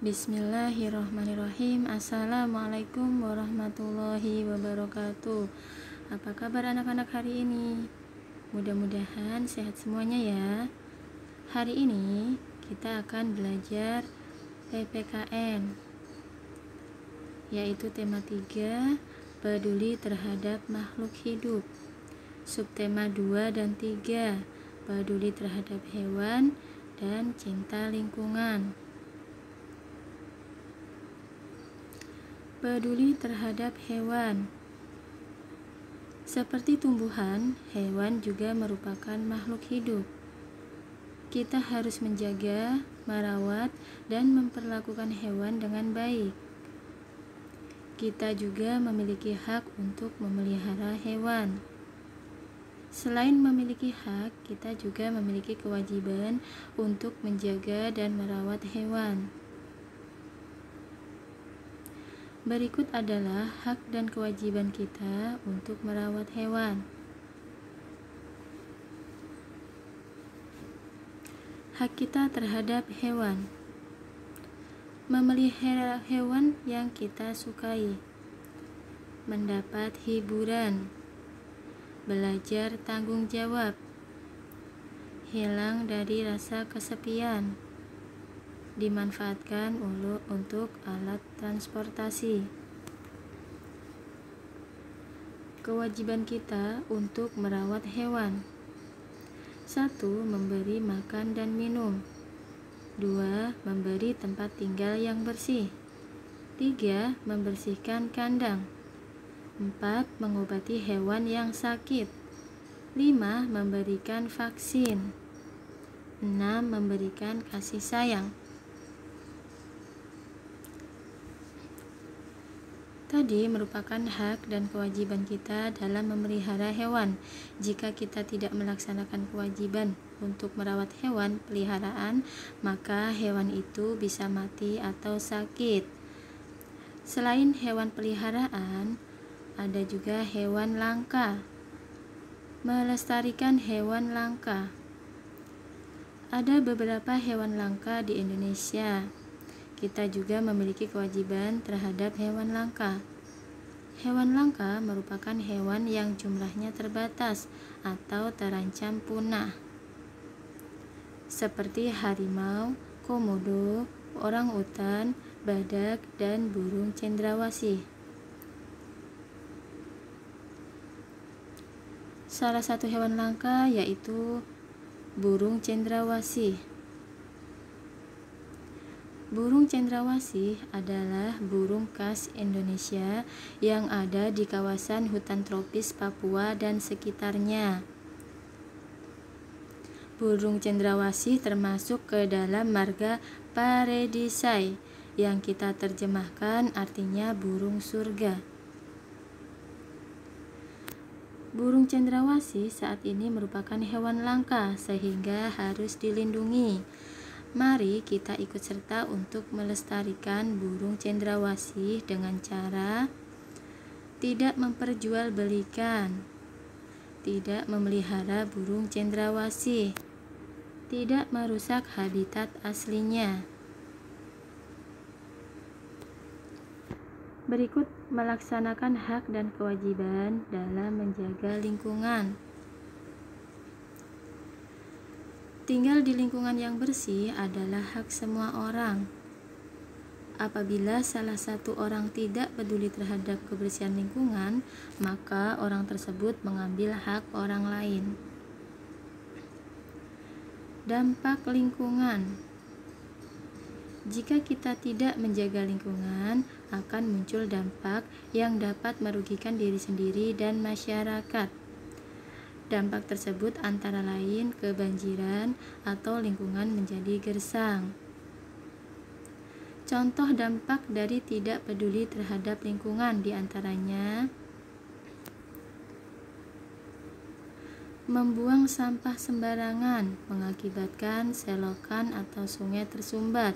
Bismillahirrahmanirrahim. Assalamualaikum warahmatullahi wabarakatuh. Apa kabar anak-anak hari ini? Mudah-mudahan sehat semuanya ya. Hari ini kita akan belajar PPKN, yaitu tema 3, peduli terhadap makhluk hidup. Subtema 2 dan 3, peduli terhadap hewan dan cinta lingkungan. Peduli terhadap hewan. Seperti tumbuhan, hewan juga merupakan makhluk hidup. Kita harus menjaga, merawat, dan memperlakukan hewan dengan baik. Kita juga memiliki hak untuk memelihara hewan. Selain memiliki hak, kita juga memiliki kewajiban untuk menjaga dan merawat hewan. Berikut adalah hak dan kewajiban kita untuk merawat hewan. Hak kita terhadap hewan. Memelihara hewan yang kita sukai. Mendapat hiburan. Belajar tanggung jawab. Hilang dari rasa kesepian. Dimanfaatkan untuk alat transportasi. Kewajiban kita untuk merawat hewan. 1. Memberi makan dan minum. 2. Memberi tempat tinggal yang bersih. 3. Membersihkan kandang. 4. Mengobati hewan yang sakit. 5. Memberikan vaksin. 6. Memberikan kasih sayang. Tadi merupakan hak dan kewajiban kita dalam memelihara hewan. Jika kita tidak melaksanakan kewajiban untuk merawat hewan peliharaan, maka hewan itu bisa mati atau sakit. Selain hewan peliharaan, ada juga hewan langka. Melestarikan hewan langka. Ada beberapa hewan langka di Indonesia. Kita juga memiliki kewajiban terhadap hewan langka. Hewan langka merupakan hewan yang jumlahnya terbatas atau terancam punah, seperti harimau, komodo, orangutan, badak, dan burung cendrawasih. Salah satu hewan langka yaitu burung cendrawasih. Burung cendrawasih adalah burung khas Indonesia yang ada di kawasan hutan tropis Papua dan sekitarnya. Burung cendrawasih termasuk ke dalam marga Paradisea yang kita terjemahkan artinya burung surga. Burung cendrawasih saat ini merupakan hewan langka sehingga harus dilindungi. Mari kita ikut serta untuk melestarikan burung cendrawasih dengan cara tidak memperjualbelikan, tidak memelihara burung cendrawasih, tidak merusak habitat aslinya. Berikut melaksanakan hak dan kewajiban dalam menjaga lingkungan. Tinggal di lingkungan yang bersih adalah hak semua orang. Apabila salah satu orang tidak peduli terhadap kebersihan lingkungan, maka orang tersebut mengambil hak orang lain. Dampak lingkungan. Jika kita tidak menjaga lingkungan, akan muncul dampak yang dapat merugikan diri sendiri dan masyarakat. Dampak tersebut antara lain kebanjiran atau lingkungan menjadi gersang. Contoh dampak dari tidak peduli terhadap lingkungan diantaranya membuang sampah sembarangan mengakibatkan selokan atau sungai tersumbat.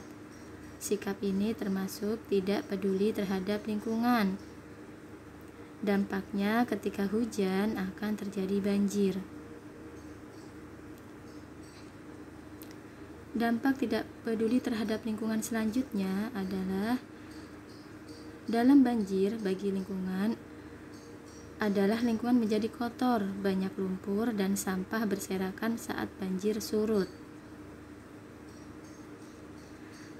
Sikap ini termasuk tidak peduli terhadap lingkungan. Dampaknya ketika hujan akan terjadi banjir. Dampak tidak peduli terhadap lingkungan selanjutnya adalah dalam banjir bagi lingkungan adalah lingkungan menjadi kotor, banyak lumpur dan sampah berserakan saat banjir surut.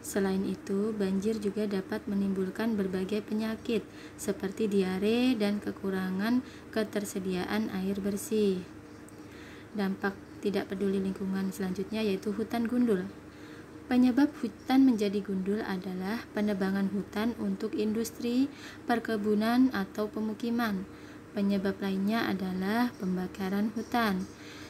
Selain itu, banjir juga dapat menimbulkan berbagai penyakit seperti diare dan kekurangan ketersediaan air bersih. Dampak tidak peduli lingkungan selanjutnya yaitu hutan gundul. Penyebab hutan menjadi gundul adalah penebangan hutan untuk industri, perkebunan, atau pemukiman. Penyebab lainnya adalah pembakaran hutan.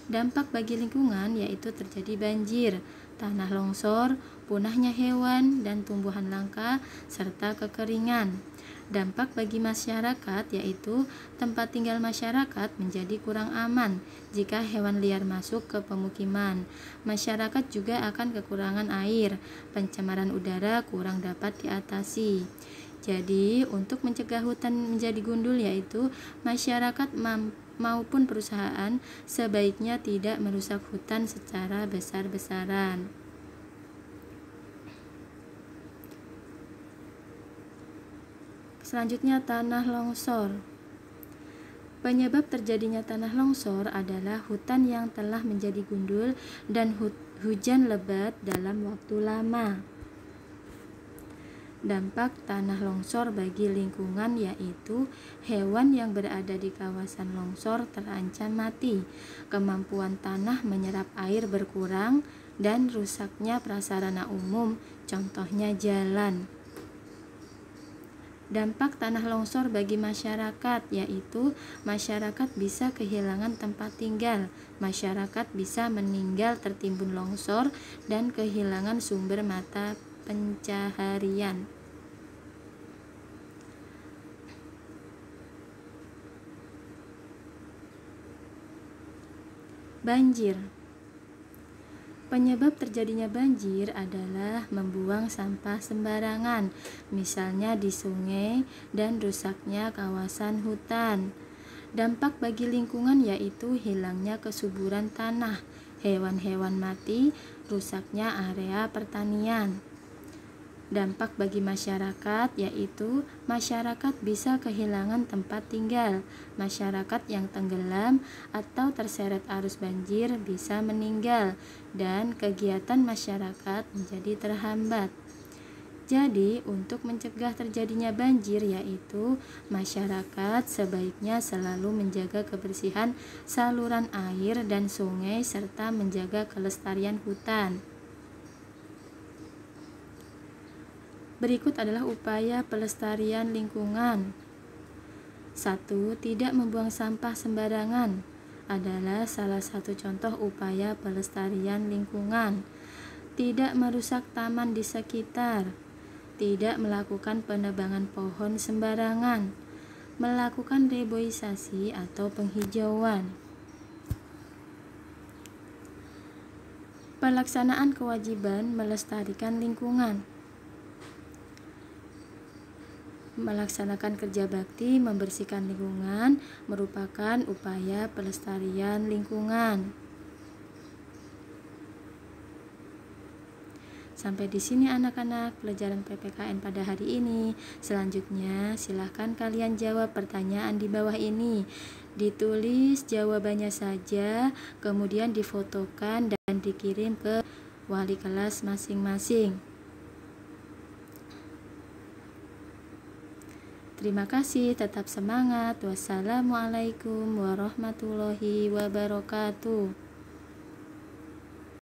Dampak bagi lingkungan yaitu terjadi banjir, tanah longsor, punahnya hewan dan tumbuhan langka, serta kekeringan. Dampak bagi masyarakat yaitu tempat tinggal masyarakat menjadi kurang aman jika hewan liar masuk ke pemukiman. Masyarakat juga akan kekurangan air, pencemaran udara kurang dapat diatasi. Jadi, untuk mencegah hutan menjadi gundul yaitu masyarakat maupun perusahaan sebaiknya tidak merusak hutan secara besar-besaran. Selanjutnya, tanah longsor. Penyebab terjadinya tanah longsor adalah hutan yang telah menjadi gundul dan hujan lebat dalam waktu lama. Dampak tanah longsor bagi lingkungan yaitu hewan yang berada di kawasan longsor terancam mati, kemampuan tanah menyerap air berkurang, dan rusaknya prasarana umum, contohnya jalan. Dampak tanah longsor bagi masyarakat yaitu masyarakat bisa kehilangan tempat tinggal, masyarakat bisa meninggal tertimbun longsor, dan kehilangan sumber mata pencaharian. Banjir. Penyebab terjadinya banjir adalah membuang sampah sembarangan, misalnya di sungai, dan rusaknya kawasan hutan. Dampak bagi lingkungan yaitu hilangnya kesuburan tanah, hewan-hewan mati, rusaknya area pertanian. Dampak bagi masyarakat yaitu masyarakat bisa kehilangan tempat tinggal, masyarakat yang tenggelam atau terseret arus banjir bisa meninggal, dan kegiatan masyarakat menjadi terhambat. Jadi, untuk mencegah terjadinya banjir yaitu masyarakat sebaiknya selalu menjaga kebersihan saluran air dan sungai serta menjaga kelestarian hutan. Berikut adalah upaya pelestarian lingkungan. 1. Tidak membuang sampah sembarangan adalah salah satu contoh upaya pelestarian lingkungan. Tidak merusak taman di sekitar. Tidak melakukan penebangan pohon sembarangan. Melakukan reboisasi atau penghijauan. Pelaksanaan kewajiban melestarikan lingkungan. Melaksanakan kerja bakti membersihkan lingkungan merupakan upaya pelestarian lingkungan. Sampai di sini anak-anak pelajaran PPKN pada hari ini. Selanjutnya silahkan kalian jawab pertanyaan di bawah ini. Ditulis jawabannya saja, kemudian difotokan dan dikirim ke wali kelas masing-masing. Terima kasih, tetap semangat. Wassalamualaikum warahmatullahi wabarakatuh.